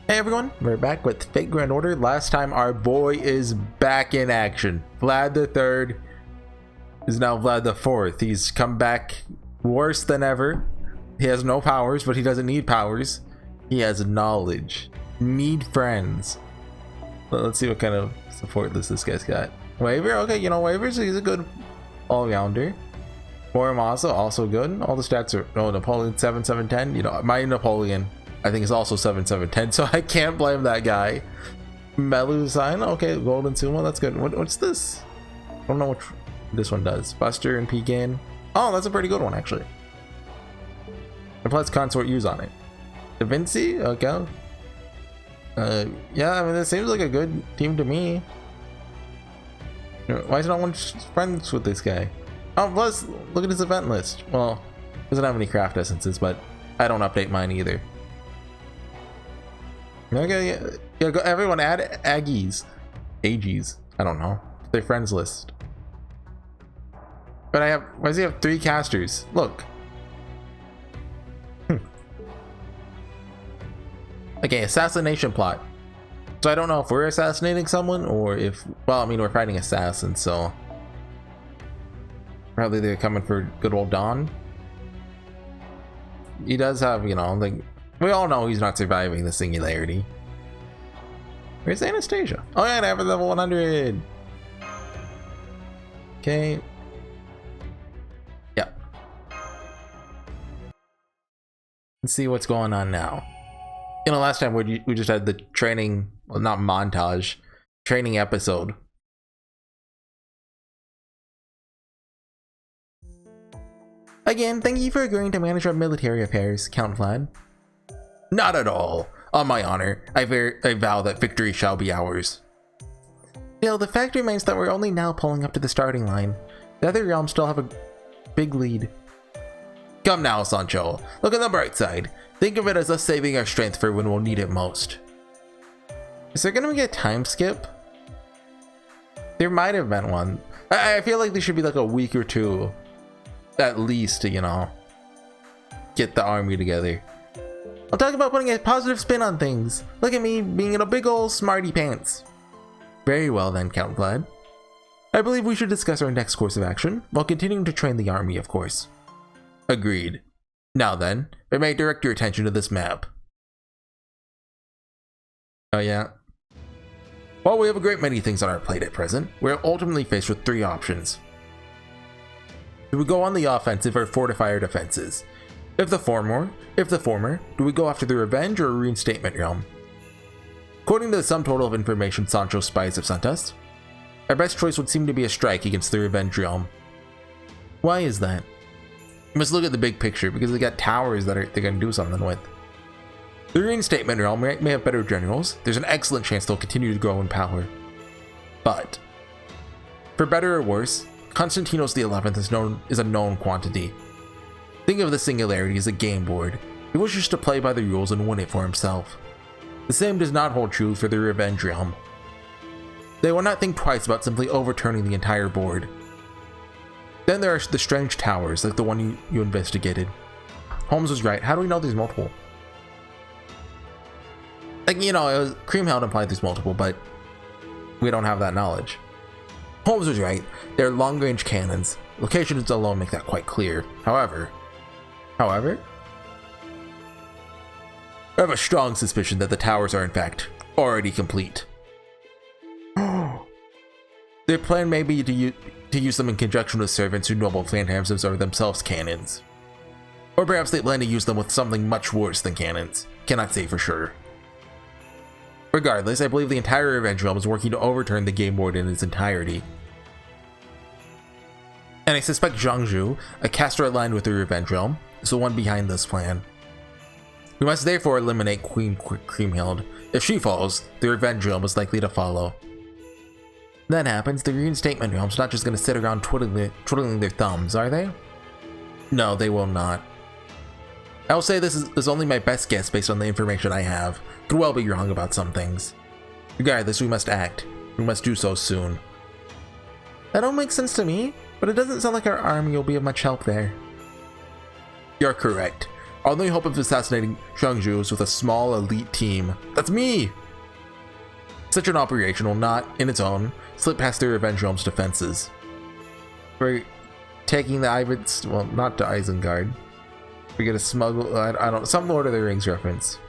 Hey everyone, we're back with Fate Grand Order. Last time our boy is back in action. Vlad the Third is now Vlad the Fourth. He's come back worse than ever. He has no powers, but he doesn't need powers. He has knowledge. Need friends. Let's see what kind of support this guy's got. Waver, okay, you know, Waver's he's a good all-rounder. Morimasa, also good. All the stats are, oh, Napoleon 7, 7, 10. You know, my Napoleon I think it's also 7, 7, 10, so I can't blame that guy. Melusine, okay, Golden Sumo, that's good. What's this? I don't know what this one does. Buster and Pegan. Oh, that's a pretty good one, actually. It plus Consort use on it. Da Vinci, okay. Yeah, I mean, this seems like a good team to me. Why is no one friends with this guy? Oh, plus, look at his event list. Well, doesn't have any craft essences, but I don't update mine either. Okay, yeah, go, everyone add Aggies. I don't know. Their friends list. But why does he have 3 casters? Look. Okay, assassination plot. So I don't know if we're assassinating someone or if, well, I mean, we're fighting assassins, so probably they're coming for good old Don. He does have, you know, like, we all know he's not surviving the singularity. Where's Anastasia? Oh yeah, I have a level 100. Okay. Yeah. Let's see what's going on now. You know, last time we just had the training, well, not montage, training episode. Again, thank you for agreeing to manage our military affairs, Count Vlad. Not at all. On my honor, I vow that victory shall be ours. Still, the fact remains that we're only now pulling up to the starting line. The other realms still have a big lead. Come now, Sancho. Look on the bright side. Think of it as us saving our strength for when we'll need it most. Is there gonna be a time skip? There might have been one. I feel like there should be like a week or two at least to, you know, get the army together. I'll talk about putting a positive spin on things. Look at me being in a big ol' smarty pants. Very well then, Count Vlad. I believe we should discuss our next course of action, while continuing to train the army, of course. Agreed. Now then, I may direct your attention to this map. Oh yeah. While we have a great many things on our plate at present, we're ultimately faced with 3 options. Do we go on the offensive or fortify our defenses? If the former, do we go after the revenge or reinstatement realm? According to the sum total of information Sancho's spies have sent us, our best choice would seem to be a strike against the revenge realm. Why is that? You must look at the big picture because they got towers that they're gonna do something with. The reinstatement realm may have better generals. There's an excellent chance they'll continue to grow in power. But, for better or worse, Constantinos the 11th is a known quantity. Think of the singularity as a game board. He wishes to play by the rules and win it for himself. The same does not hold true for the revenge realm. They will not think twice about simply overturning the entire board. Then there are the strange towers, like the one you investigated. Holmes was right. How do we know there's multiple? Like, you know, Creamheld implied there's multiple, but we don't have that knowledge. Holmes was right. They're long-range cannons. Locations alone make that quite clear. However, I have a strong suspicion that the towers are in fact already complete. Their plan may be to use them in conjunction with servants who noble phantasms are themselves cannons. Or perhaps they plan to use them with something much worse than cannons. Cannot say for sure. Regardless, I believe the entire Revenge Realm is working to overturn the game board in its entirety. And I suspect Zhangzhou, a caster aligned with the Revenge Realm, is the one behind this plan. We must therefore eliminate Queen Creamhild. If she falls, the Revenge Realm is likely to follow. That happens, the Reinstatement Realm's not just going to sit around twiddling their thumbs, are they? No, they will not. I will say this is only my best guess based on the information I have. Could well be wrong about some things. Regardless, we must act. We must do so soon. That don't make sense to me, but it doesn't sound like our army will be of much help there. You're correct. Our only hope of assassinating Shangju is with a small elite team. That's me! Such an operation will not, in its own, slip past the Revenge Realm's defenses. We're taking the well, not to Isengard. We're gonna smuggle, I don't, some Lord of the Rings reference.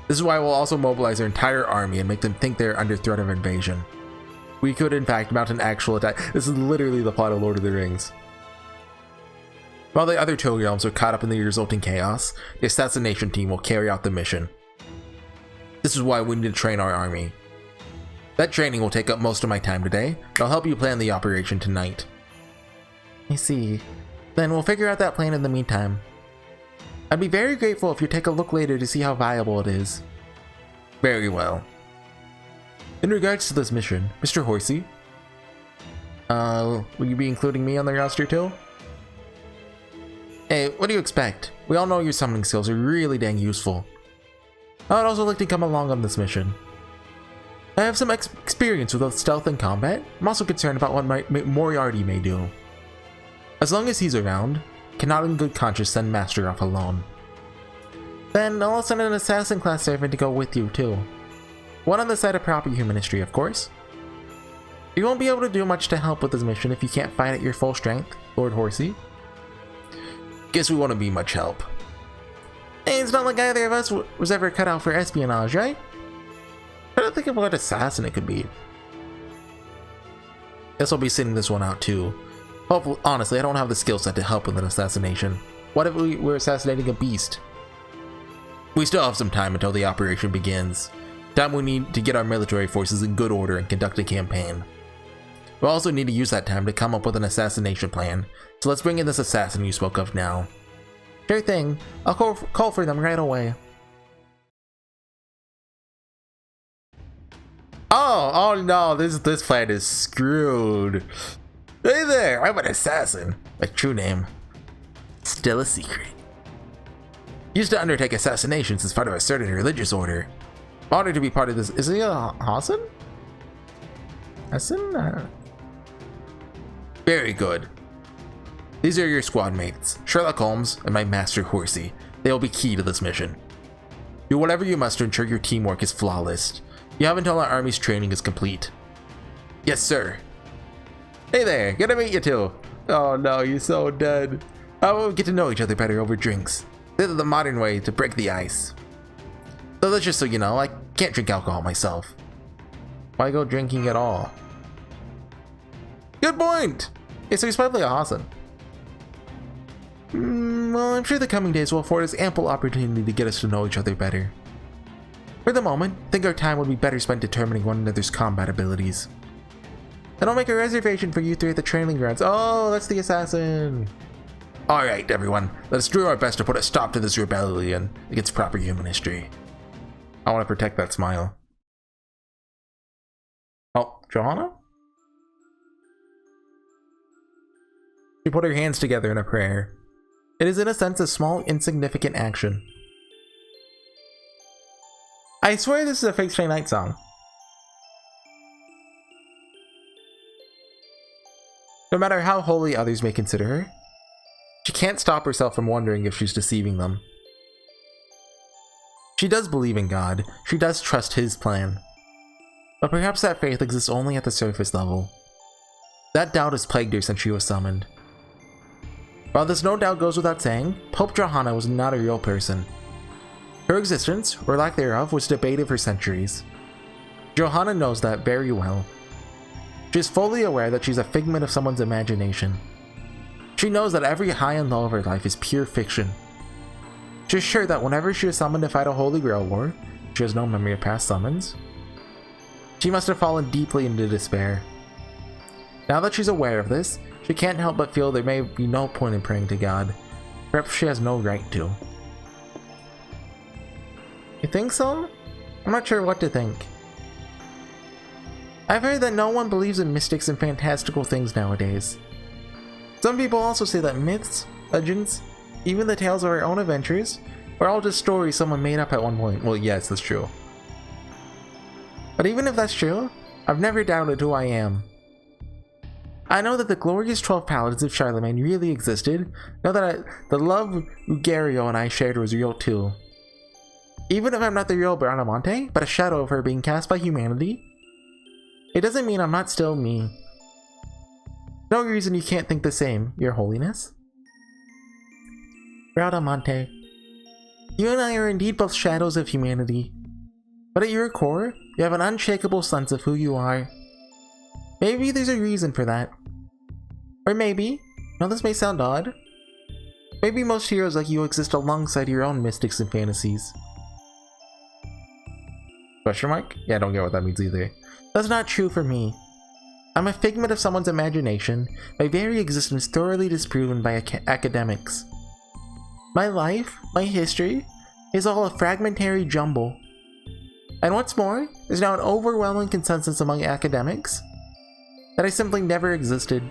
This is why we'll also mobilize our entire army and make them think they're under threat of invasion. We could, in fact, mount an actual attack. This is literally the plot of Lord of the Rings. While the other two realms are caught up in the resulting chaos, the assassination team will carry out the mission. This is why we need to train our army. That training will take up most of my time today, and I'll help you plan the operation tonight. I see. Then we'll figure out that plan in the meantime. I'd be very grateful if you take a look later to see how viable it is. Very well. In regards to this mission, Mr. Horsey, will you be including me on the roster too? Hey, what do you expect? We all know your summoning skills are really dang useful. I would also like to come along on this mission. I have some experience with both stealth and combat. I'm also concerned about what Moriarty may do. As long as he's around, cannot in good conscience send Master off alone. Then I'll send an assassin class servant to go with you too. One on the side of proper humanistry, of course. You won't be able to do much to help with this mission if you can't fight at your full strength, Lord Horsey. Guess we won't be much help. Hey, it's not like either of us was ever cut out for espionage, right? I don't think of what assassin it could be. Guess I'll be sitting this one out too. Hopefully, honestly, I don't have the skill set to help with an assassination. What if we were assassinating a beast? We still have some time until the operation begins. Time we need to get our military forces in good order and conduct a campaign. We'll also need to use that time to come up with an assassination plan, so let's bring in this assassin you spoke of now. Sure thing, I'll call for them right away. Oh no, this plan is screwed. Hey there, I'm an assassin. My true name, still a secret. Used to undertake assassinations as part of a certain religious order. Honored to be part of this. Is he a Hassan? Hassan? Very good. These are your squad mates, Sherlock Holmes and my master Horsey. They will be key to this mission. Do whatever you must to ensure your teamwork is flawless. You have until our army's training is complete. Yes, sir. Hey there, good to meet you too. Oh no, you're so dead. I will get to know each other better over drinks. This is the modern way to break the ice. Though that's just so you know, I can't drink alcohol myself. Why go drinking at all? Good point! Okay, so he's probably a Hassan. Well, I'm sure the coming days will afford us ample opportunity to get us to know each other better. For the moment, I think our time would be better spent determining one another's combat abilities. Then I'll make a reservation for you three at the training grounds. Oh, that's the assassin! Alright, everyone, let's do our best to put a stop to this rebellion against proper human history. I want to protect that smile. Oh, Johanna? She put her hands together in a prayer. It is in a sense a small, insignificant action. I swear this is a Fate Stay Night song. No matter how holy others may consider her, she can't stop herself from wondering if she's deceiving them. She does believe in God, she does trust his plan. But perhaps that faith exists only at the surface level. That doubt has plagued her since she was summoned. While this no doubt goes without saying, Pope Johanna was not a real person. Her existence, or lack thereof, was debated for centuries. Johanna knows that very well. She is fully aware that she's a figment of someone's imagination. She knows that every high and low of her life is pure fiction. She is sure that whenever she is summoned to fight a Holy Grail war, she has no memory of past summons. She must have fallen deeply into despair. Now that she's aware of this, she can't help but feel there may be no point in praying to God. Perhaps she has no right to. You think so? I'm not sure what to think. I've heard that no one believes in mystics and fantastical things nowadays. Some people also say that myths, legends, even the tales of our own adventures, are all just stories someone made up at one point. Well, yes, that's true. But even if that's true, I've never doubted who I am. I know that the glorious 12 paladins of Charlemagne really existed. Know that the love Ugario and I shared was real too. Even if I'm not the real Bradamante, but a shadow of her being cast by humanity, it doesn't mean I'm not still me. No reason you can't think the same, Your Holiness. Bradamante, you and I are indeed both shadows of humanity, but at your core, you have an unshakable sense of who you are. Maybe there's a reason for that. Or maybe, now this may sound odd, maybe most heroes like you exist alongside your own mystics and fantasies. Question mark? Yeah, I don't get what that means either. That's not true for me. I'm a figment of someone's imagination, my very existence thoroughly disproven by academics. My life, my history, is all a fragmentary jumble. And what's more, there's now an overwhelming consensus among academics that I simply never existed.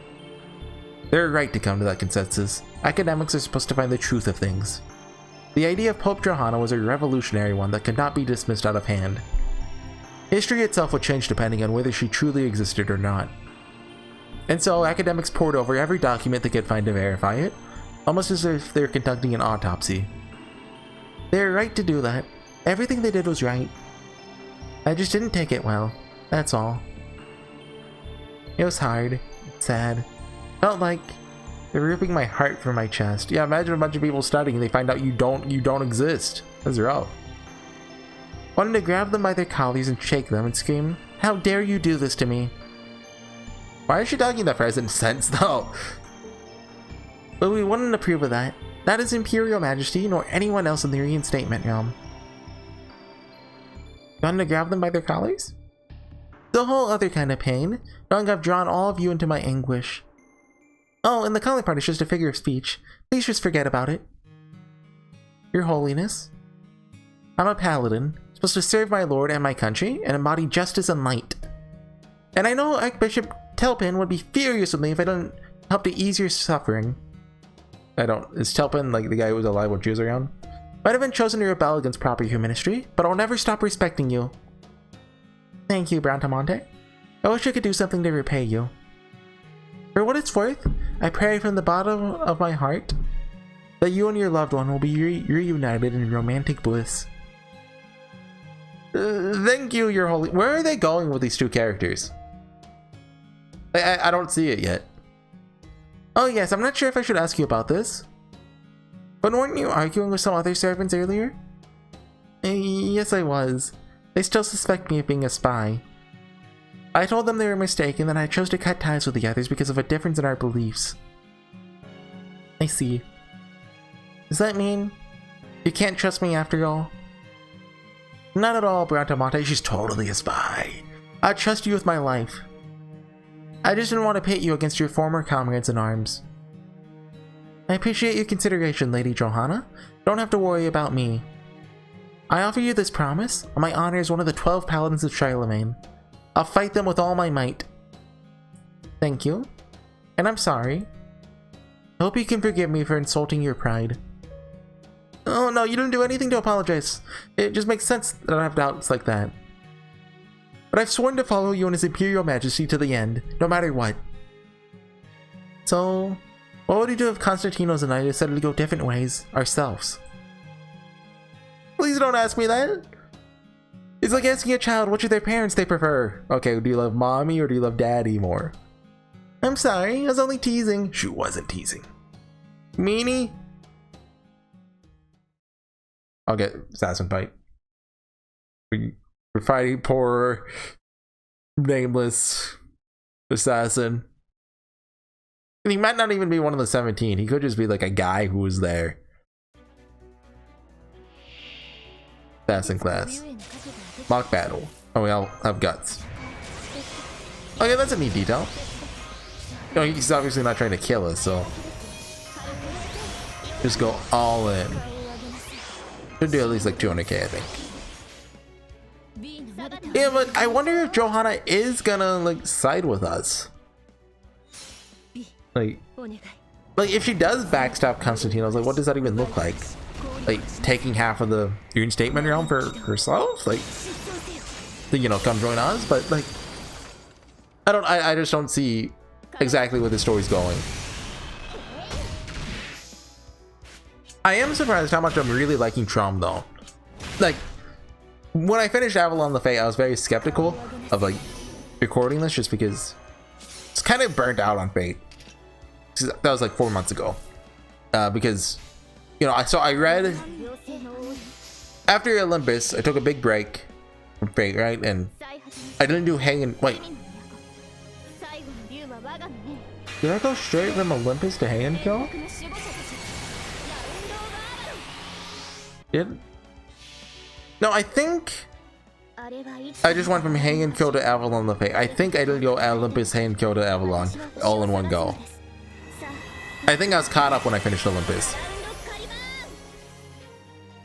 They're right to come to that consensus. Academics are supposed to find the truth of things. The idea of Pope Johanna was a revolutionary one that could not be dismissed out of hand. History itself would change depending on whether she truly existed or not. And so academics pored over every document they could find to verify it, almost as if they were conducting an autopsy. They were right to do that. Everything they did was right. I just didn't take it well, that's all. It was hard, sad. Felt like they were ripping my heart from my chest. Yeah, imagine a bunch of people studying and they find out you don't exist. That's rough. Wanted to grab them by their collars and shake them and scream, "How dare you do this to me?" Why is she talking in the present sense though? But we wouldn't approve of that. Not His Imperial Majesty, nor anyone else in the reinstatement realm. Wanted to grab them by their collars? The whole other kind of pain, knowing I've drawn all of you into my anguish. Oh, and the collar part is just a figure of speech. Please just forget about it. Your Holiness, I'm a paladin, supposed to serve my lord and my country, and embody justice and light. And I know Archbishop Telpin would be furious with me if I didn't help to ease your suffering. Is Telpin like the guy who was alive when she was around? Might have been chosen to rebel against proper human ministry, but I'll never stop respecting you. Thank you, Bradamante. I wish I could do something to repay you. For what it's worth, I pray from the bottom of my heart that you and your loved one will be reunited in romantic bliss. Thank you, Your Holy... Where are they going with these two characters? I don't see it yet. Oh yes, I'm not sure if I should ask you about this. But weren't you arguing with some other servants earlier? Yes, I was. They still suspect me of being a spy. I told them they were mistaken and I chose to cut ties with the others because of a difference in our beliefs. I see. Does that mean you can't trust me after all? Not at all, Bradamante. She's totally a spy. I trust you with my life. I just didn't want to pit you against your former comrades in arms. I appreciate your consideration, Lady Johanna. Don't have to worry about me. I offer you this promise, on my honor as one of the 12 paladins of Charlemagne. I'll fight them with all my might. Thank you. And I'm sorry. I hope you can forgive me for insulting your pride. Oh no, you didn't do anything to apologize. It just makes sense that I have doubts like that. But I've sworn to follow you and His Imperial Majesty to the end, no matter what. So, what would you do if Constantinos and I decided to go different ways, ourselves? Please don't ask me that! It's like asking a child which of their parents they prefer. Okay, do you love mommy or do you love daddy more? I'm sorry, I was only teasing. She wasn't teasing. Meanie? I'll get assassin fight. We're fighting poor, nameless assassin. And he might not even be one of the 17. He could just be like a guy who was there. Assassin class. Mock battle. Oh, we all have guts. Okay, that's a neat detail. You know, he's obviously not trying to kill us, so just go all in. Should do at least like 200k, I think. Yeah, but I wonder if Johanna is gonna like side with us. Like if she does backstab Constantinos, like what does that even look like? Like taking half of the reinstatement realm for herself? Like, you know, come join us? But like, I just don't see exactly where the story's going. I am surprised how much I'm really liking Traum though. Like, when I finished Avalon the Fate, I was very skeptical of like recording this just because it's kind of burnt out on Fate. That was like 4 months ago. Because, you know, I read after Olympus, I took a big break from Fate, right? And I didn't do wait. Did I go straight from Olympus to Hang and Kill? No, I think I just went from Hang and Kill to Avalon the Fate. I think I did go Olympus, Hang and Kill to Avalon all in one go. I think I was caught up when I finished Olympus.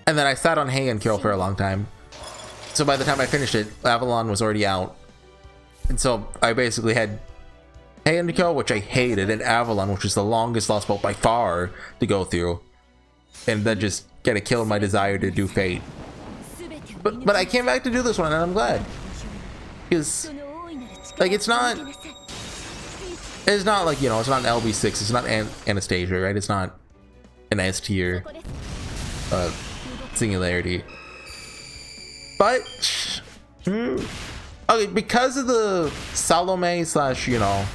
And then I sat on Hang and Kill for a long time. So by the time I finished it, Avalon was already out. And so I basically had Hang and Kill, which I hated, and Avalon, which is the longest Lost Boat by far to go through. And that just kind of killed my desire to do Fate. But I came back to do this one, and I'm glad. Because, like, it's not like, you know, it's not an LB6, it's not Anastasia, right? It's not an S tier Singularity. But, okay, because of the Salome / you know,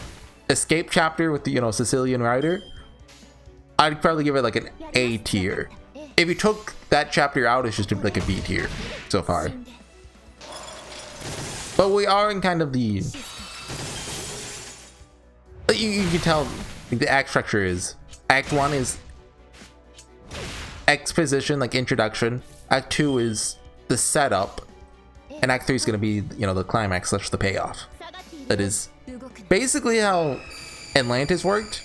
escape chapter with the, you know, Sicilian Rider, I'd probably give it like an A tier. If you took that chapter out, it's just like a B tier so far. But we are in kind of the... You can tell the act structure is... Act 1 is exposition, like introduction. Act 2 is the setup. And Act 3 is going to be, you know, the climax / the payoff. That is basically how Atlantis worked.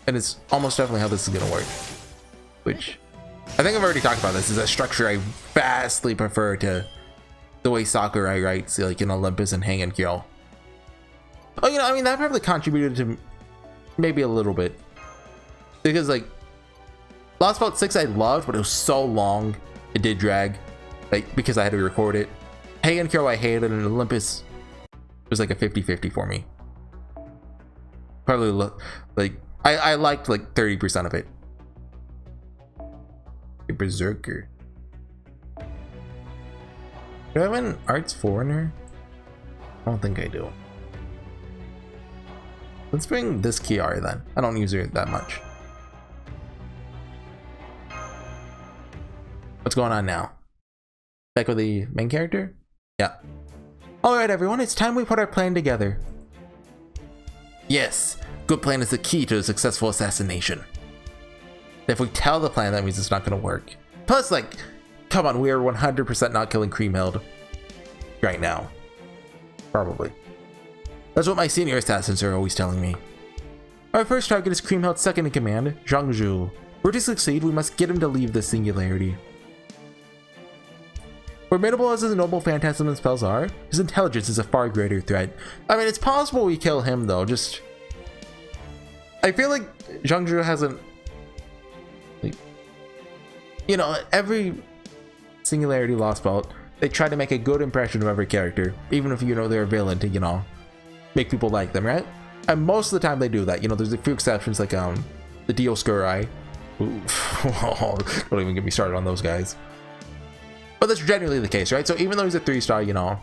And it's almost definitely how this is going to work. Which... I think I've already talked about this. Is a structure I vastly prefer to the way Sakurai writes, like in Olympus and Hang and Kill. Oh, you know, I mean, that probably contributed to maybe a little bit. Because, like, Lost Boat 6 I loved, but it was so long, it did drag. Like, because I had to record it. Hang and Kill I hated, and Olympus was like a 50-50 for me. Probably, like, I liked like 30% of it. A Berserker. Do I have an Arts Foreigner? I don't think I do. Let's bring this Kiara then. I don't use her that much. What's going on now? Back with the main character? Yeah. Alright everyone, it's time we put our plan together. Yes, good plan is the key to a successful assassination. If we tell the plan, that means it's not going to work. Plus, like, come on, we are 100% not killing Kriemhild right now. Probably. That's what my senior assassins are always telling me. Our first target is Kriemhild's second in command, Zhang Zhu. For to succeed, we must get him to leave this singularity. Formidable as his noble phantasm and spells are, his intelligence is a far greater threat. I mean, it's possible we kill him though, just... I feel like Zhang Zhu hasn't... You know, every Singularity Lost Boat, they try to make a good impression of every character, even if you know they're a villain, to, you know, make people like them, right? And most of the time they do that. You know, there's a few exceptions like the Dioscuri. Don't even get me started on those guys. But that's generally the case, right? So even though he's a 3-star, you know,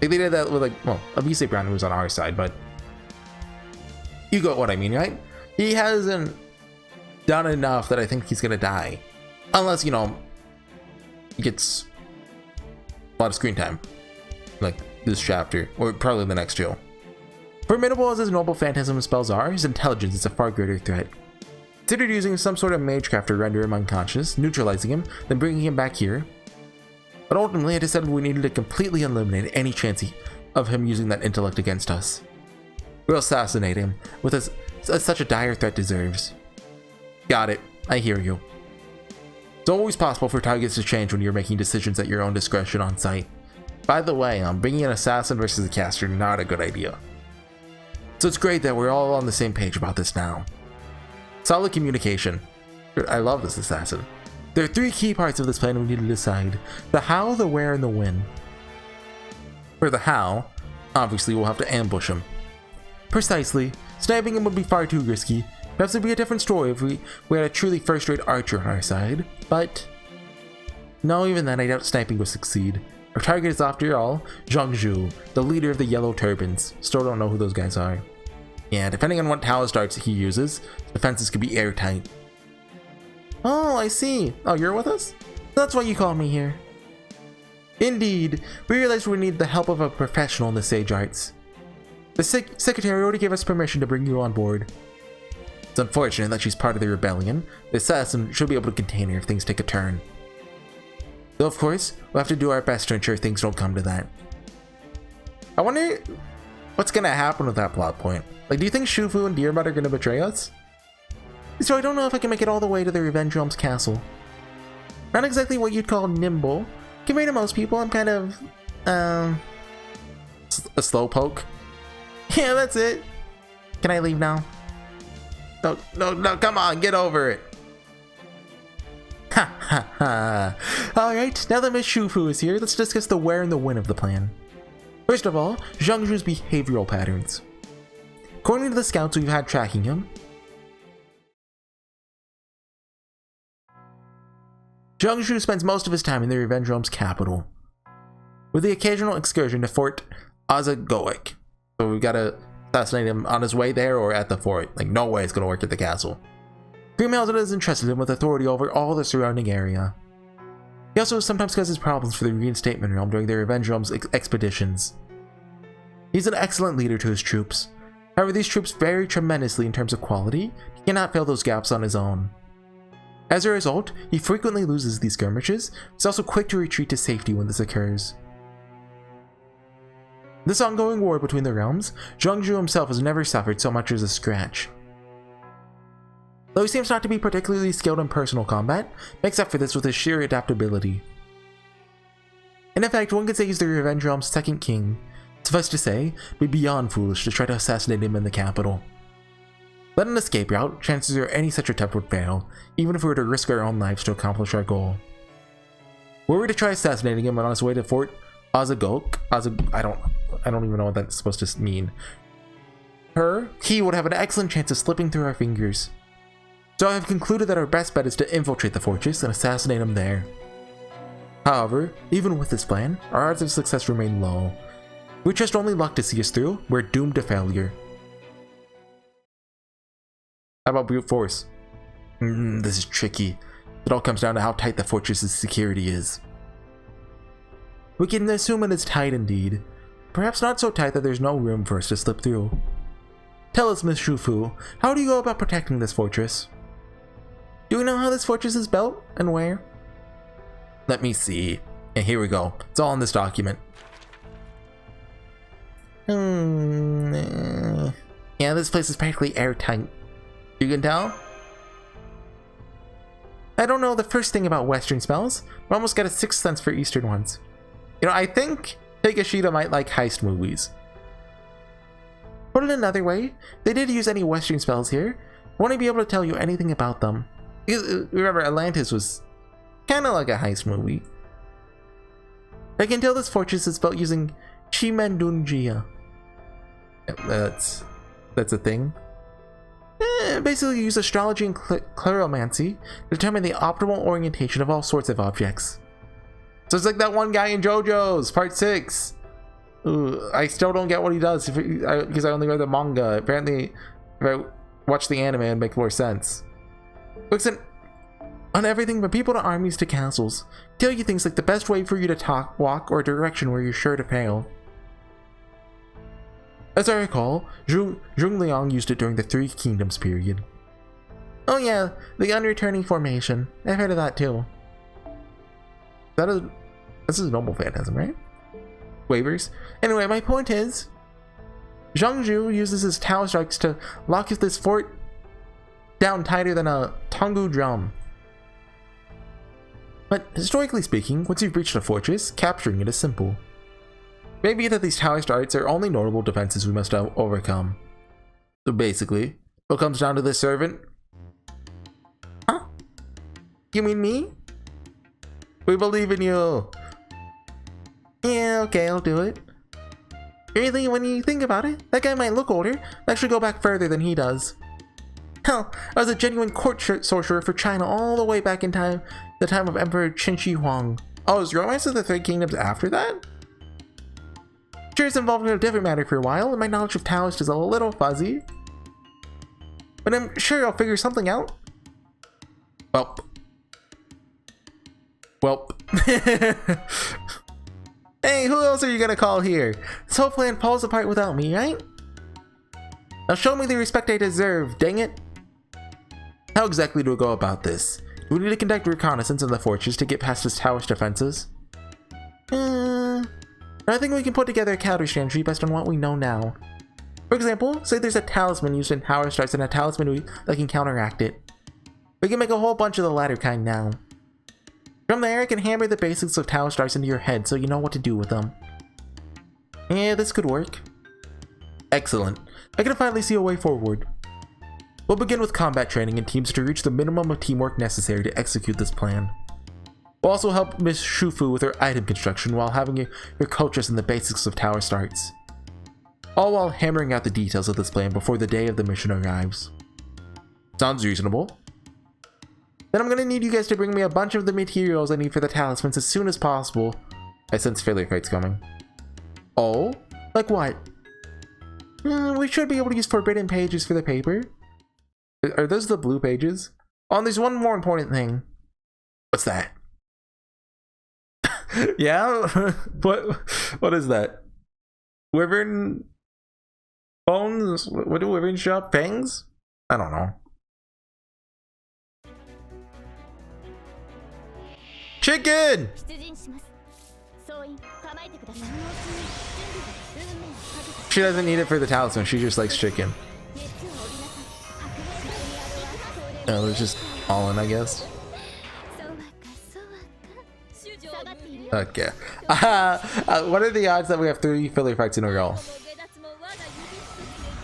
they did that with, like, well, Abise Brown was on our side, but you got what I mean, right? He hasn't done enough that I think he's gonna die. Unless, you know, he gets a lot of screen time. Like this chapter, or probably the next two. Formidable as his noble phantasm spells are, his intelligence is a far greater threat. Considered using some sort of magecraft to render him unconscious, neutralizing him, then bringing him back here. But ultimately, I decided we needed to completely eliminate any chance of him using that intellect against us. We'll assassinate him, with as such a dire threat deserves. Got it. I hear you. It's always possible for targets to change when you're making decisions at your own discretion on site. By the way, bringing an assassin versus a caster, not a good idea. So it's great that we're all on the same page about this now. Solid communication. I love this assassin. There are 3 key parts of this plan we need to decide. The how, the where, and the when. For the how, obviously we'll have to ambush him. Precisely. Sniping him would be far too risky. Perhaps it'd be a different story if we had a truly first-rate archer on our side, but no, even then I doubt sniping would succeed. Our target is, after all, Zhangzhu, the leader of the Yellow Turbans. Still don't know who those guys are. Yeah, depending on what tower starts he uses, defenses could be airtight. Oh, I see. Oh, you're with us? That's why you called me here. Indeed, we realized we need the help of a professional in the sage arts. The secretary already gave us permission to bring you on board. It's unfortunate that she's part of the rebellion. The assassin should be able to contain her if things take a turn. Though of course, we'll have to do our best to ensure things don't come to that. I wonder what's gonna happen with that plot point. Like, do you think Shufu and Dearmud are gonna betray us? So I don't know if I can make it all the way to the Revenge Realm's castle. Not exactly what you'd call nimble. Compared to most people, I'm kind of, a slowpoke. Yeah, that's it. Can I leave now? No, come on, get over it. Ha ha ha. Alright, now that Miss Shufu is here, let's discuss the where and the when of the plan. First of all, Zhangzhu's behavioral patterns. According to the scouts we've had tracking him, Zhangzhu spends most of his time in the Revenge Realm's capital, with the occasional excursion to Fort Azagoic. So we've got to assassinate him on his way there or at the fort. Like, no way it's going to work at the castle. Grimhilden has entrusted him with authority over all the surrounding area. He also sometimes causes problems for the Reinstatement Realm during the Revenge Realm's expeditions. He's an excellent leader to his troops. However, these troops vary tremendously in terms of quality. He cannot fill those gaps on his own. As a result, he frequently loses these skirmishes. He's also quick to retreat to safety when this occurs. This ongoing war between the realms, Zhangzhu himself has never suffered so much as a scratch. Though he seems not to be particularly skilled in personal combat, makes up for this with his sheer adaptability. In effect, one could say he's the Revenge Realm's second king. Suffice to say, it'd be beyond foolish to try to assassinate him in the capital. Let an escape route, chances are any such attempt would fail, even if we were to risk our own lives to accomplish our goal. Were we to try assassinating him on his way to Fort Azagok, I don't even know what that's supposed to mean. He would have an excellent chance of slipping through our fingers. So I have concluded that our best bet is to infiltrate the fortress and assassinate him there. However, even with this plan, our odds of success remain low. If we trust only luck to see us through, we're doomed to failure. How about brute force? This is tricky. It all comes down to how tight the fortress's security is. We can assume it is tight indeed. Perhaps not so tight that there's no room for us to slip through. Tell us, Miss Shufu, how do you go about protecting this fortress? Do we know how this fortress is built and where? Let me see. And here we go. It's all in this document. Yeah, this place is practically airtight. You can tell? I don't know the first thing about Western spells, but I almost got a sixth sense for Eastern ones. You know, I think Takeshita might like heist movies. Put it another way, they did use any Western spells here. I won't be able to tell you anything about them. Remember, Atlantis was kind of like a heist movie. I can tell this fortress is built using Chimendunjia. That's a thing. Basically, you use astrology and cleromancy to determine the optimal orientation of all sorts of objects. So it's like that one guy in JoJo's Part 6. Ooh, I still don't get what he does because I only read the manga. Apparently, if I watch the anime, it'd make more sense. Looks on everything from people to armies to castles. Tell you things like the best way for you to walk, or a direction where you're sure to fail. As I recall, Zhongliang used it during the Three Kingdoms period. Oh yeah, the unreturning formation. I've heard of that too. This is a noble phantasm, right? Waivers. Anyway, my point is, Zhangzhu uses his Tao strikes to lock this fort down tighter than a Tongu drum. But historically speaking, once you've breached a fortress, capturing it is simple. Maybe that these tower strikes are only notable defenses we must overcome. So basically, it comes down to this servant. Huh? You mean me? We believe in you. Yeah, okay, I'll do it. Really, when you think about it, that guy might look older, but actually go back further than he does. Hell, I was a genuine court sorcerer for China all the way back in time, the time of Emperor Qin Shi Huang. Oh, is Romance of the Three Kingdoms after that? Sure, it's involved in a different matter for a while, and my knowledge of Taoist is a little fuzzy. But I'm sure I'll figure something out. Welp. Hey, who else are you gonna call here? This whole plan falls apart without me, right? Now show me the respect I deserve, dang it. How exactly do we go about this? Do we need to conduct reconnaissance in the fortress to get past its Taoist defenses? I think we can put together a counter strategy based on what we know now. For example, say there's a talisman used in Tower Strikes and a talisman that can counteract it. We can make a whole bunch of the latter kind now. From there, I can hammer the basics of Tower Strikes into your head so you know what to do with them. Yeah, this could work. Excellent. I can finally see a way forward. We'll begin with combat training in teams to reach the minimum of teamwork necessary to execute this plan. We'll also help Miss Shufu with her item construction while having her coach us in the basics of Tower Starts. All while hammering out the details of this plan before the day of the mission arrives. Sounds reasonable. Then I'm gonna need you guys to bring me a bunch of the materials I need for the talismans as soon as possible. I sense failure fights coming. Oh? Like what? We should be able to use forbidden pages for the paper. Are those the blue pages? Oh, and there's one more important thing. What's that? Yeah? What is that? Wyvern bones? What do wyverns shop? Fangs? I don't know. Chicken! She doesn't need it for the talisman, she just likes chicken. Oh, it's just all in, I guess. Okay. What are the odds that we have 3 filler fights in a row?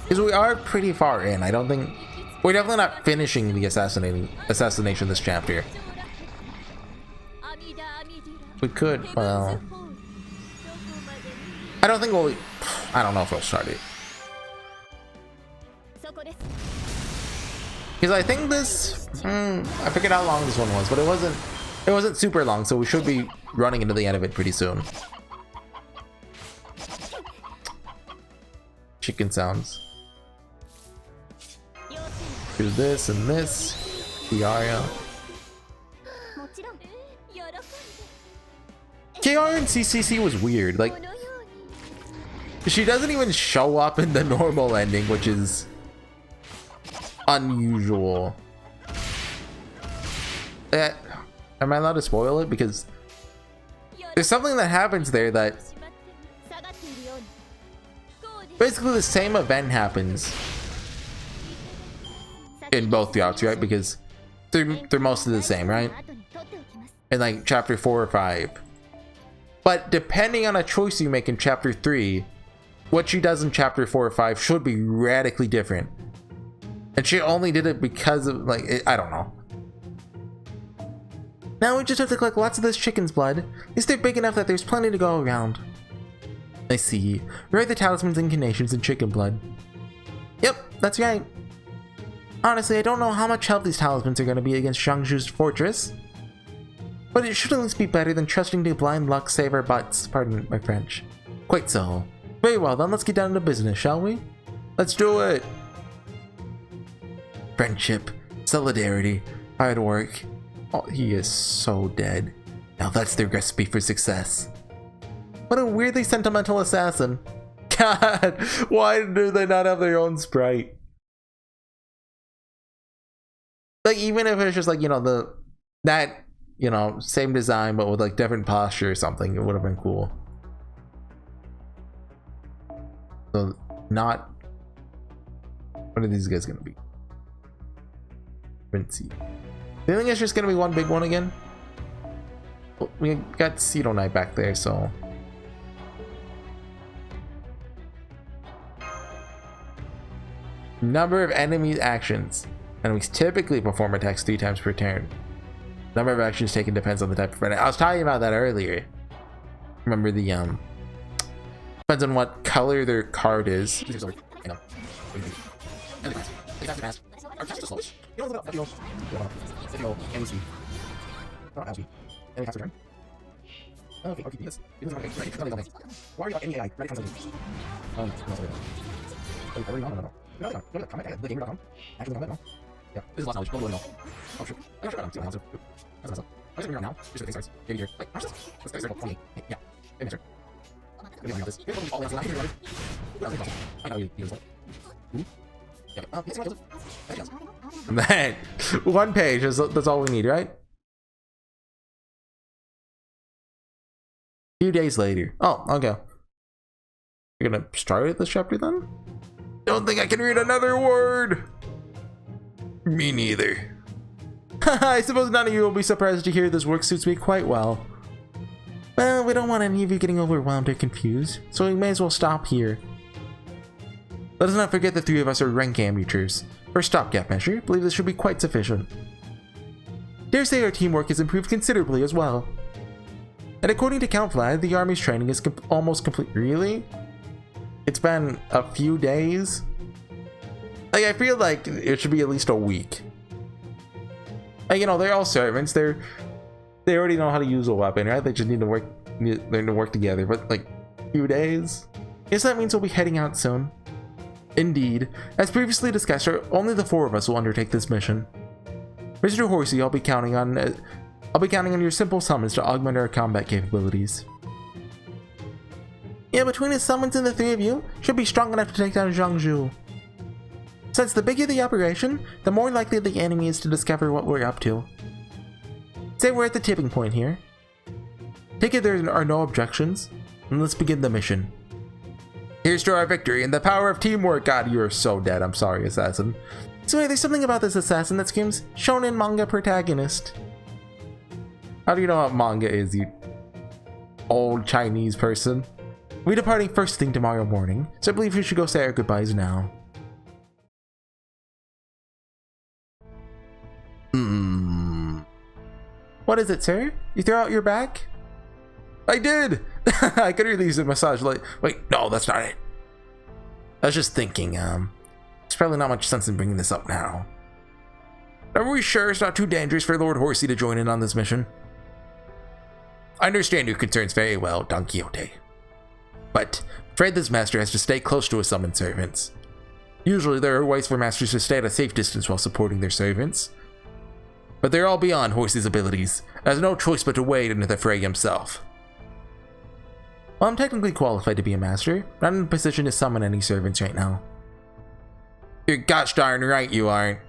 Because we are pretty far in. I don't think... We're definitely not finishing the assassination this chapter. We could, well... I don't think we'll... I don't know if we'll start it. Because I think this... I forget how long this one was, but it wasn't super long, so we should be running into the end of it pretty soon. Chicken sounds. Do this and this. Kiara. Kiara and CCC was weird. Like, she doesn't even show up in the normal ending, which is unusual. Am I allowed to spoil it? Because there's something that happens there that basically the same event happens in both the arcs, right? Because they're mostly the same, right? In like chapter 4 or 5. But depending on a choice you make in chapter 3, what she does in chapter 4 or 5 should be radically different. And she only did it because of, like, I don't know. Now we just have to collect lots of this chicken's blood. At least they're big enough that there's plenty to go around. I see. Write the talisman's incarnations in chicken blood. Yep, that's right. Honestly, I don't know how much help these talismans are going to be against Zhangzhu's fortress. But it should at least be better than trusting to blind luck save our butts. Pardon my French. Quite so. Very well then, let's get down to business, shall we? Let's do it! Friendship, solidarity, hard work. Oh, he is so dead. Now that's the recipe for success. What a weirdly sentimental assassin. God, why do they not have their own sprite? Like, even if it's just like, you know, you know, same design but with like different posture or something, it would have been cool. So, not... What are these guys gonna be? Rincy. Do you think it's just gonna be one big one again? Well, we got Cedo Knight back there, so... Number of enemies actions. Enemies typically perform attacks 3 times per turn. Number of actions taken depends on the type of enemy. I was talking about that earlier. Remember the Depends on what color their card is. Man, one page, that's all we need, right? A few days later. Oh, okay. You're gonna start at this chapter then? Don't think I can read another word! Me neither. I suppose none of you will be surprised to hear this work suits me quite well. Well, we don't want any of you getting overwhelmed or confused, so we may as well stop here. Let us not forget the three of us are rank amateurs. For a stopgap measure, I believe this should be quite sufficient. Dare say our teamwork has improved considerably as well. And according to Count Vlad, the army's training is almost complete. Really? It's been a few days? Like, I feel like it should be at least a week. Like, you know, they're all servants. They already know how to use a weapon, right? They just need to learn to work together. But like, a few days? Yes, that means we'll be heading out soon. Indeed, as previously discussed, only the four of us will undertake this mission. Mr. Horsey, I'll be counting on your simple summons to augment our combat capabilities. Yeah, between his summons and the three of you, should be strong enough to take down Zhangzhou. Since the bigger the operation, the more likely the enemy is to discover what we're up to. Say we're at the tipping point here. Take it there are no objections, and let's begin the mission. Here's to our victory and the power of teamwork. God, you're so dead. I'm sorry, assassin. So there's something about this assassin that screams shonen manga protagonist. How do you know what manga is, you old Chinese person? We're departing first thing tomorrow morning, so I believe we should go say our goodbyes now. What is it, sir? You throw out your back? I did! I could really use a massage. Like, wait, no, that's not it. I was just thinking, there's probably not much sense in bringing this up now. Are we sure it's not too dangerous for Lord Horsey to join in on this mission? I understand your concerns very well, Don Quixote. But I'm afraid this master has to stay close to his summoned servants. Usually there are ways for masters to stay at a safe distance while supporting their servants. But they're all beyond Horsey's abilities, and has no choice but to wade into the fray himself. Well, I'm technically qualified to be a master, but I'm in a position to summon any servants right now. You're gosh darn right you aren't.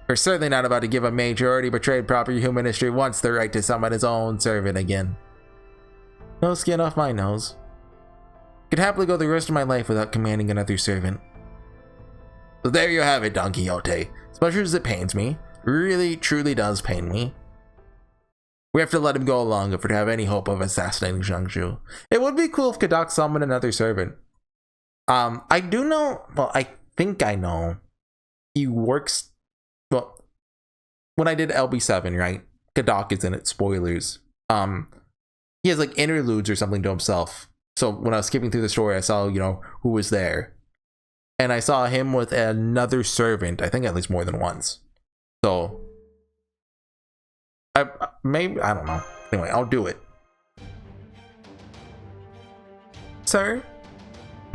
We're certainly not about to give a mage who already betrayed proper human history once the right to summon his own servant again. No skin off my nose. Could happily go the rest of my life without commanding another servant. So there you have it, Don Quixote. As much as it pains me, really truly does pain me, we have to let him go along if we're to have any hope of assassinating Zhangzhou. It would be cool if Kadak summoned another servant. I do know, well, I think I know, he works, well, when I did LB7, right, Kadak is in it, spoilers. He has like interludes or something to himself. So when I was skipping through the story, I saw, you know, who was there. And I saw him with another servant, I think at least more than once. So, I don't know. Anyway, I'll do it. Sir?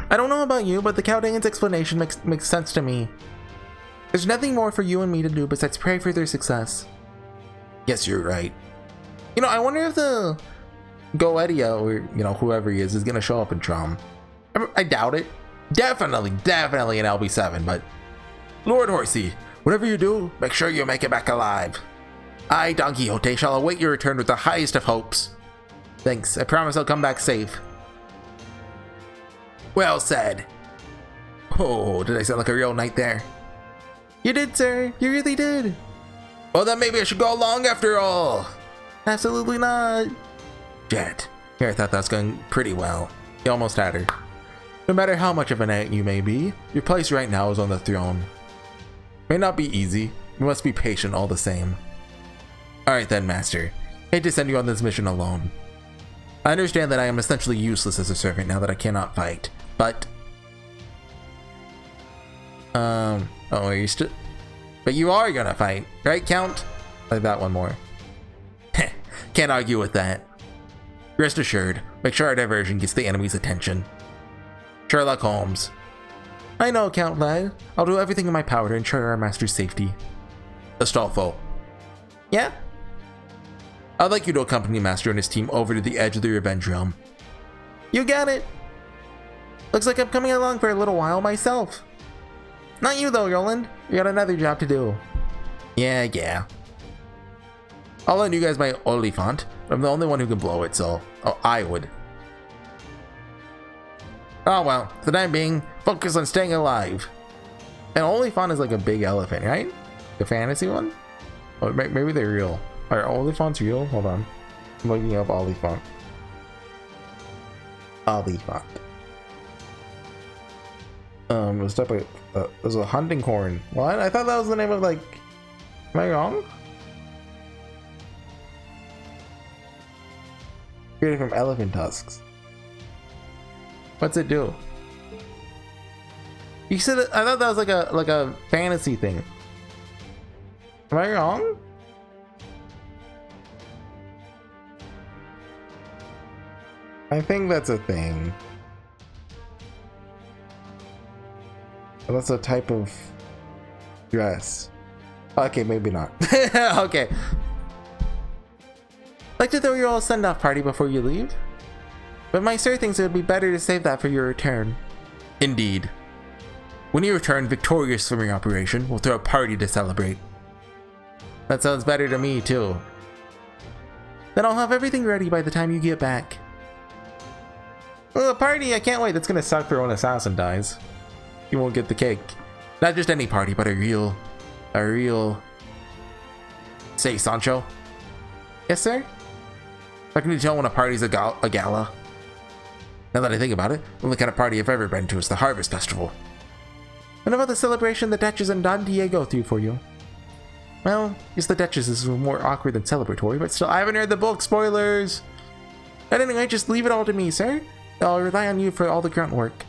I don't know about you, but the Chaldean's explanation makes sense to me. There's nothing more for you and me to do besides pray for their success. Yes, you're right. You know, I wonder if the Goetia, or, you know, whoever he is gonna show up in Traum. I doubt it. Definitely in LB7, but Lord Horsey, whatever you do, make sure you make it back alive. I, Don Quixote, shall await your return with the highest of hopes. Thanks, I promise I'll come back safe. Well said. Oh, did I sound like a real knight there? You did, sir. You really did. Well, then maybe I should go along after all. Absolutely not. Jet. Here, I thought that was going pretty well. You almost had her. No matter how much of a knight you may be, your place right now is on the throne. May not be easy. You must be patient all the same. Alright then, Master. Hate to send you on this mission alone. I understand that I am essentially useless as a servant now that I cannot fight, but... oh, are you still... But you are gonna fight, right, Count? Like that one more. Can't argue with that. Rest assured, make sure our diversion gets the enemy's attention. Sherlock Holmes. I know, Count Lad. I'll do everything in my power to ensure our master's safety. Astolfo. Yeah? I'd like you to accompany Master and his team over to the edge of the Revenge Realm. You got it. Looks like I'm coming along for a little while myself. Not you though, Roland. You got another job to do. Yeah. I'll lend you guys my Oliphant, but I'm the only one who can blow it, so... Oh, I would. Oh well, for the time being, focus on staying alive. And Oliphant is like a big elephant, right? The fantasy one? Oh, maybe they're real. Are Oliphants real? Hold on. I'm looking up Oliphant. Oliphant. Let's step by. There's a hunting horn. What? I thought that was the name of like. Am I wrong? Created from elephant tusks. What's it do? You said it, I thought that was like a fantasy thing. Am I wrong? I think that's a thing. But that's a type of dress. Okay, maybe not. Okay. Like to throw your all send-off party before you leave? But my sir thinks it would be better to save that for your return. Indeed. When you return victorious from your operation, we'll throw a party to celebrate. That sounds better to me, too. Then I'll have everything ready by the time you get back. Well, a party, I can't wait. That's gonna suck for when Assassin dies. You won't get the cake. Not just any party, but a real... Say, Sancho? Yes, sir? How can you tell when a party's a gala? Now that I think about it, the only kind of party I've ever been to is the Harvest Festival. What about the celebration the Duchess and Don Diego threw for you? Well, yes, the Duchess is more awkward than celebratory, but still, I haven't read the book. Spoilers! At any rate, just leave it all to me, sir. I'll rely on you for all the grunt work.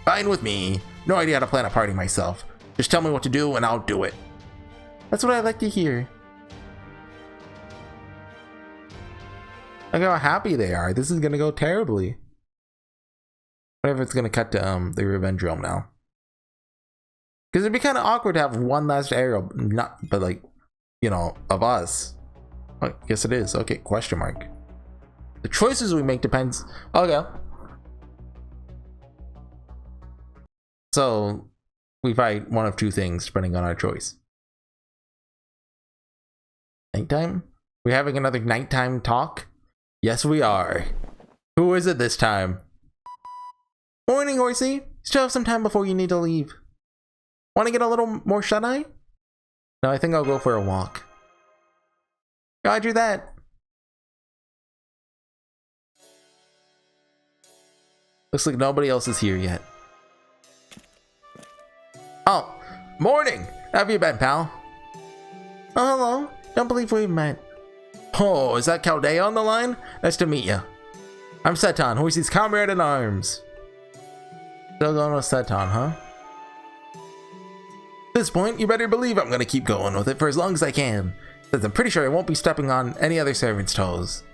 Fine with me. No idea how to plan a party myself. Just tell me what to do and I'll do it. That's what I like to hear. Look how happy they are. This is gonna go terribly. What if it's gonna cut to the Revenge Realm now? Because it'd be kind of awkward to have one last arrow, but like, you know, of us. I guess it is. Okay, question mark. The choices we make depends. Okay. So we fight one of two things depending on our choice. Nighttime? We having another nighttime talk? Yes, we are. Who is it this time? Morning, Horsey. Still have some time before you need to leave. Want to get a little more shut-eye? No, I think I'll go for a walk. Roger that. Looks like nobody else is here yet. Oh, morning! How have you been, pal? Oh, hello. Don't believe we've met. Oh, is that Chaldea on the line? Nice to meet you. I'm Seton, Horsey's comrade in arms. Still going with Seton, huh? At this point, you better believe I'm gonna keep going with it for as long as I can, since I'm pretty sure I won't be stepping on any other servant's toes.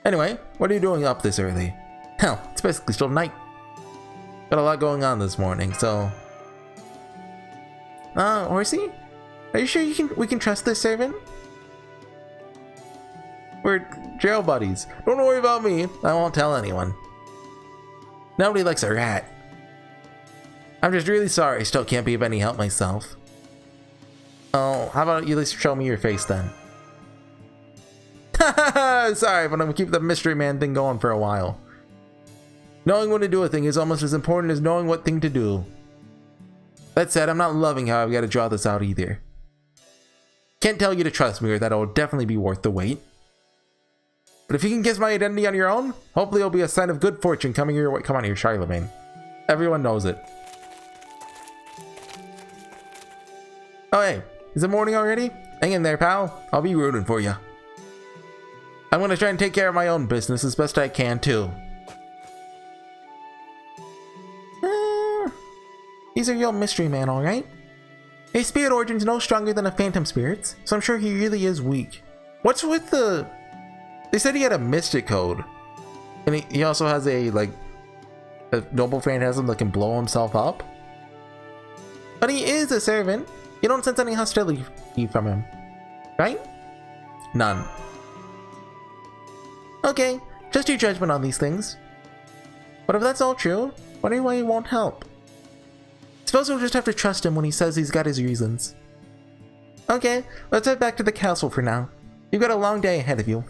Anyway, what are you doing up this early? Hell, it's basically still night. Got a lot going on this morning, so... Horsey? Are you sure we can trust this servant? We're jail buddies. Don't worry about me. I won't tell anyone. Nobody likes a rat. I'm just really sorry I still can't be of any help myself. Oh, how about you at least show me your face then? Sorry, but I'm gonna keep the mystery man thing going for a while. Knowing when to do a thing is almost as important as knowing what thing to do. That said, I'm not loving how I've got to draw this out either. Can't tell you to trust me or that it will definitely be worth the wait. But if you can guess my identity on your own, hopefully it'll be a sign of good fortune coming your way. Come on here, Charlemagne. Everyone knows it. Oh hey, is it morning already? Hang in there, pal. I'll be rooting for you. I'm gonna try and take care of my own business as best I can too. He's a real mystery man, alright? A spirit origin's no stronger than a phantom spirit's, so I'm sure he really is weak. What's with the... They said he had a mystic code. And he also has a noble phantasm that can blow himself up. But he is a servant. You don't sense any hostility from him, right? None. Okay, just your judgment on these things. But if that's all true, wonder why he won't help. Suppose we'll just have to trust him when he says he's got his reasons. Okay, let's head back to the castle for now. You've got a long day ahead of you.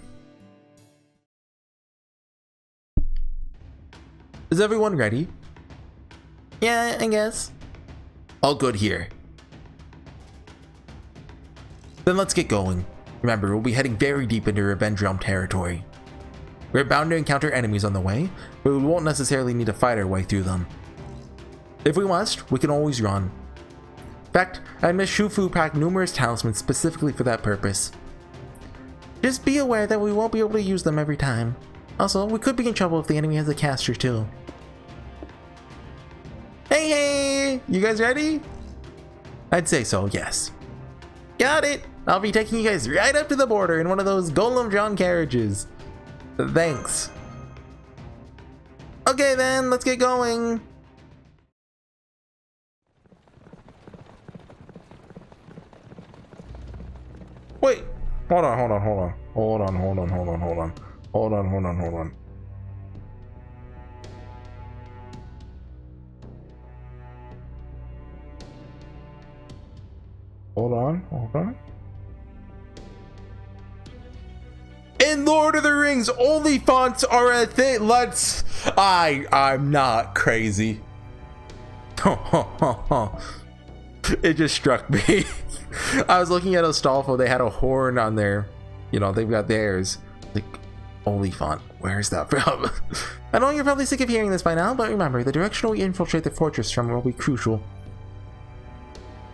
Is everyone ready? Yeah, I guess. All good here. Then let's get going. Remember, we'll be heading very deep into Revenge Realm territory. We're bound to encounter enemies on the way, but we won't necessarily need to fight our way through them. If we must, we can always run. In fact, I had Miss Shufu pack numerous talismans specifically for that purpose. Just be aware that we won't be able to use them every time. Also, we could be in trouble if the enemy has a caster too. Hey! You guys ready? I'd say so, yes. Got it! I'll be taking you guys right up to the border in one of those golem-drawn carriages. Thanks. Okay then, let's get going. Wait, hold on. In Lord of the Rings, only fonts are a thing. I'm not crazy. It just struck me. I was looking at Astolfo, they had a horn on there. You know, they've got theirs. Like, only font. Where's that from? I know you're probably sick of hearing this by now, but remember, the direction we infiltrate the fortress from will be crucial.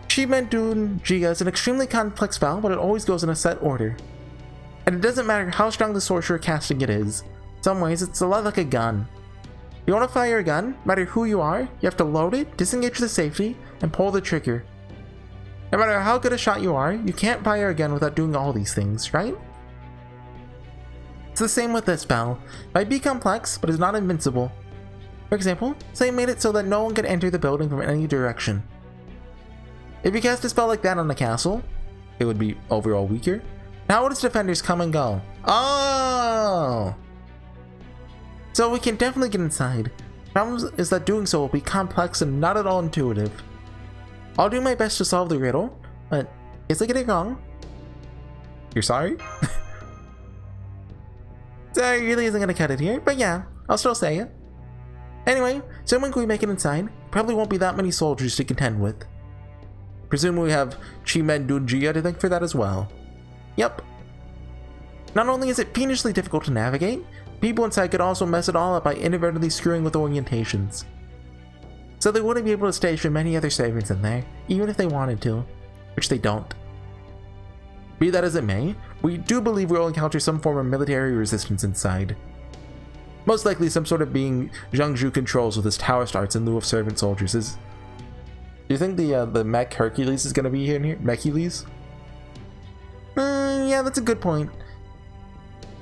Shimendun Jia is an extremely complex spell, but it always goes in a set order. And it doesn't matter how strong the sorcerer casting it is. In some ways, it's a lot like a gun. You want to fire a gun, no matter who you are, you have to load it, disengage the safety, and pull the trigger. No matter how good a shot you are, you can't fire a gun without doing all these things, right? It's the same with this spell. It might be complex, but it's not invincible. For example, say made it so that no one can enter the building from any direction. If you cast a spell like that on the castle, it would be overall weaker. How would its defenders come and go? Oh! So we can definitely get inside. The problem is that doing so will be complex and not at all intuitive. I'll do my best to solve the riddle, but guess I get it wrong. You're sorry? Sorry, really isn't gonna cut it here, but yeah, I'll still say it. Anyway, assuming we make it inside, probably won't be that many soldiers to contend with. Presumably we have Shimendun Jia to thank for that as well. Yep. Not only is it fiendishly difficult to navigate, people inside could also mess it all up by inadvertently screwing with orientations. So they wouldn't be able to station many other servants in there, even if they wanted to, which they don't. Be that as it may, we do believe we'll encounter some form of military resistance inside. Most likely some sort of being Zhangzhu controls with his tower starts in lieu of servant soldiers is... Do you think the Mech Hercules is going to be in here? Mechules? Yeah, that's a good point.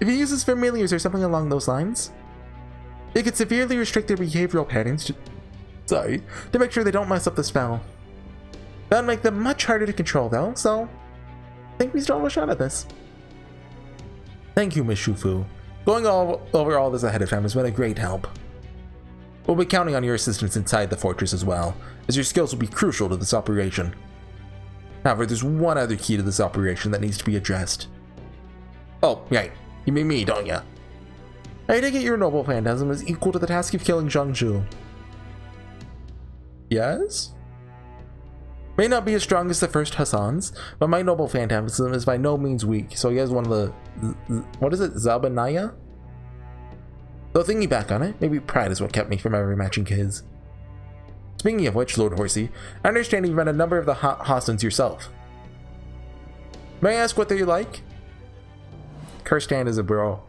If he uses familiars or something along those lines, it could severely restrict their behavioral patterns to make sure they don't mess up the spell. That would make them much harder to control though, so I think we still have a shot at this. Thank you, Miss Shufu. Going over all this ahead of time has been a great help. We'll be counting on your assistance inside the fortress as well, as your skills will be crucial to this operation. However, there's one other key to this operation that needs to be addressed. Oh, right. You mean me, don't ya? I take it your noble phantasm is equal to the task of killing Zhangzhu. Yes? May not be as strong as the first Hassan's, but my noble phantasm is by no means weak, so he has one of the... what is it? Zabanaya? Though thinking back on it, maybe pride is what kept me from ever matching his. Speaking of which, Lord Horsey, I understand you run a number of the Hassans yourself. May I ask what they're like? Kirsten is a bro.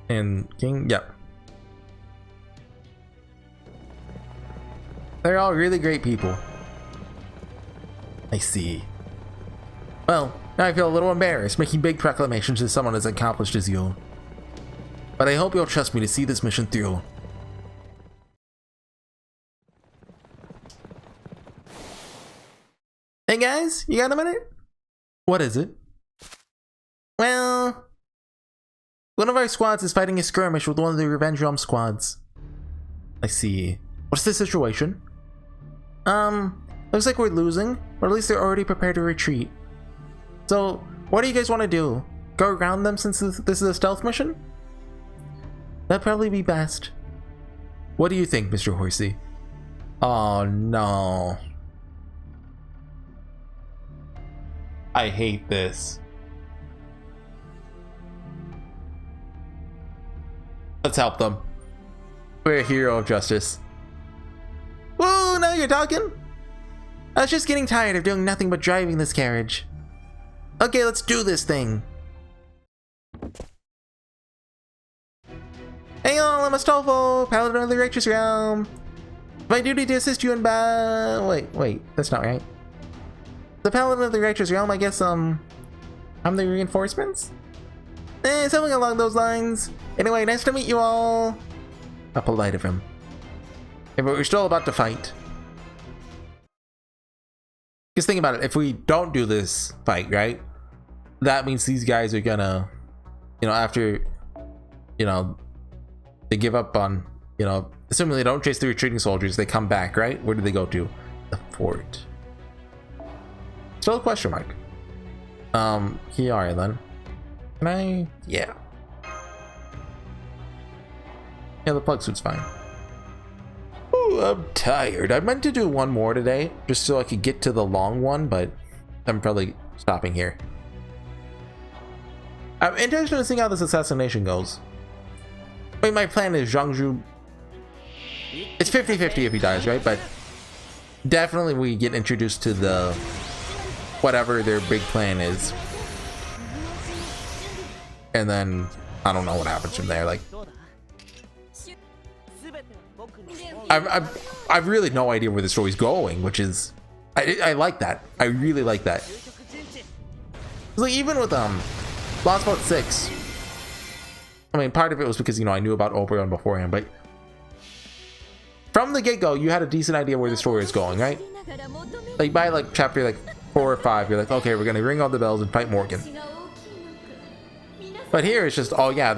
And King, yep. They're all really great people. I see. Well, now I feel a little embarrassed making big proclamations to someone as accomplished as you. But I hope you'll trust me to see this mission through. Hey guys, you got a minute? What is it? Well, one of our squads is fighting a skirmish with one of the Revenge Realm squads. I see. What's the situation? Looks like we're losing, or at least they're already prepared to retreat. So, what do you guys want to do? Go around them since this is a stealth mission? That'd probably be best. What do you think, Mr. Horsey? Oh no. I hate this. Let's help them. We're a hero of justice. Whoa, now you're talking? I was just getting tired of doing nothing but driving this carriage. Okay, let's do this thing. Hey all, I'm Astolfo, Paladin of the Righteous Realm. My duty to assist you in wait, that's not right. The Paladin of the Righteous Realm, I guess, I'm the reinforcements? Something along those lines. Anyway, nice to meet you all. How polite of him. Hey, but we're still about to fight. Just think about it, if we don't do this fight, right? That means these guys are gonna, after, they give up on, assuming they don't chase the retreating soldiers, they come back, right? Where do they go to? The fort. Still a question mark. Here are then. Can I? Yeah. Yeah, the plug suit's fine. Ooh, I'm tired. I meant to do one more today, just so I could get to the long one, but I'm probably stopping here. I'm interested in seeing how this assassination goes. I mean, my plan is Zhangzhu. It's 50-50 if he dies, right? But definitely we get introduced to the whatever their big plan is. And then I don't know what happens from there. Like, I've really no idea where the story's going, which is I like that. I really like that. Like even with Lost Boat 6. I mean, part of it was because I knew about Oberon beforehand, but from the get-go, you had a decent idea where the story is going, right? Like by like chapter 4 or 5, you're like, okay, we're gonna ring all the bells and fight Morgan. But here it's just, oh yeah,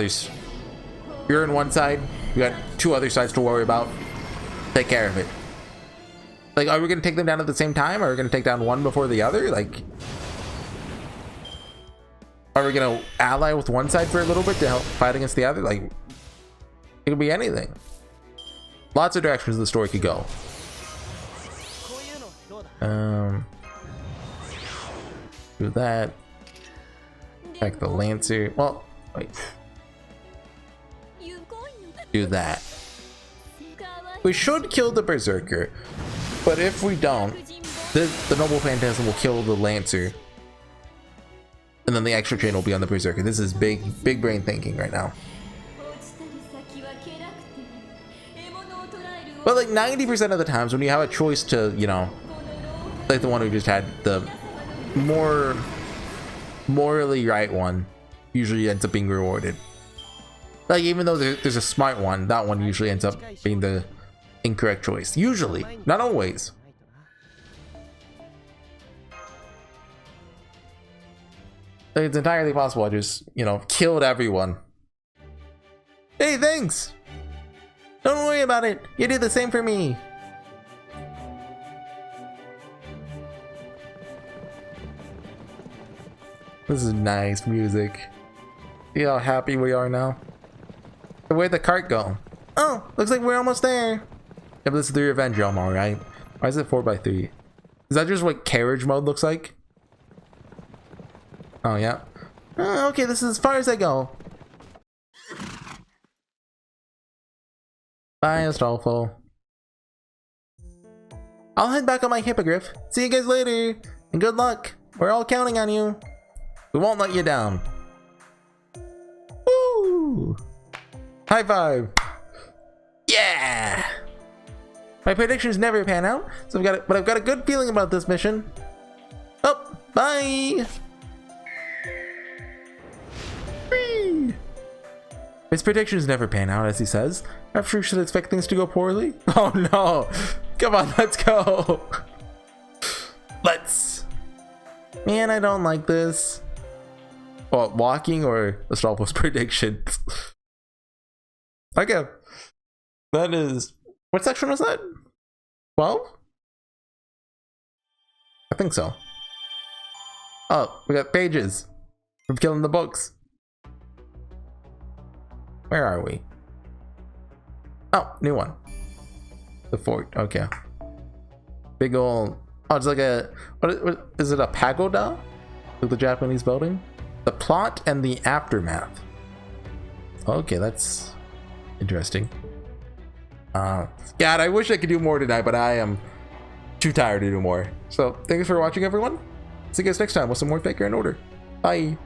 you're in one side, we got 2 other sides to worry about. Take care of it. Like, are we gonna take them down at the same time? Or are we gonna take down one before the other? Like, are we gonna ally with one side for a little bit to help fight against the other? Like, it could be anything. Lots of directions the story could go. Do that. Back the Lancer. Well, wait. Do that. We should kill the Berserker, but if we don't, the Noble Phantasm will kill the Lancer, and then the extra chain will be on the Berserker. This is big brain thinking right now. But like 90% of the times when you have a choice to, like the one who just had the more morally right one, usually ends up being rewarded. Like even though there's a smart one, that one usually ends up being the incorrect choice. Usually, not always. Like, it's entirely possible I just, killed everyone. Hey, thanks! Don't worry about it. You do the same for me. This is nice music. See how happy we are now? Where'd the cart go? Oh, looks like we're almost there. Yeah, but this is the Revenge Realm, alright. Why is it 4x3? Is that just what carriage mode looks like? Oh, yeah. Oh, okay, this is as far as I go. Bye, Astolfo. I'll head back on my hippogriff. See you guys later, and good luck. We're all counting on you. We won't let you down. Woo! High five. Yeah! My predictions never pan out, so I've got a good feeling about this mission. Oh, bye! Whee! His predictions never pan out, as he says. I'm sure you should expect things to go poorly. Oh no! Come on, let's go! Let's! Man, I don't like this. Well, walking or Astolfo's predictions? Okay. That is... What section was that? 12? I think so. Oh, we got pages from killing the books. Where are we? Oh, new one. The fort. Okay. Big old... Oh, it's like a... What is it, a pagoda? Like the Japanese building? The plot and the aftermath. Okay, that's interesting. God, I wish I could do more tonight, but I am too tired to do more. So, thanks for watching, everyone. See you guys next time with some more Faker and Order. Bye.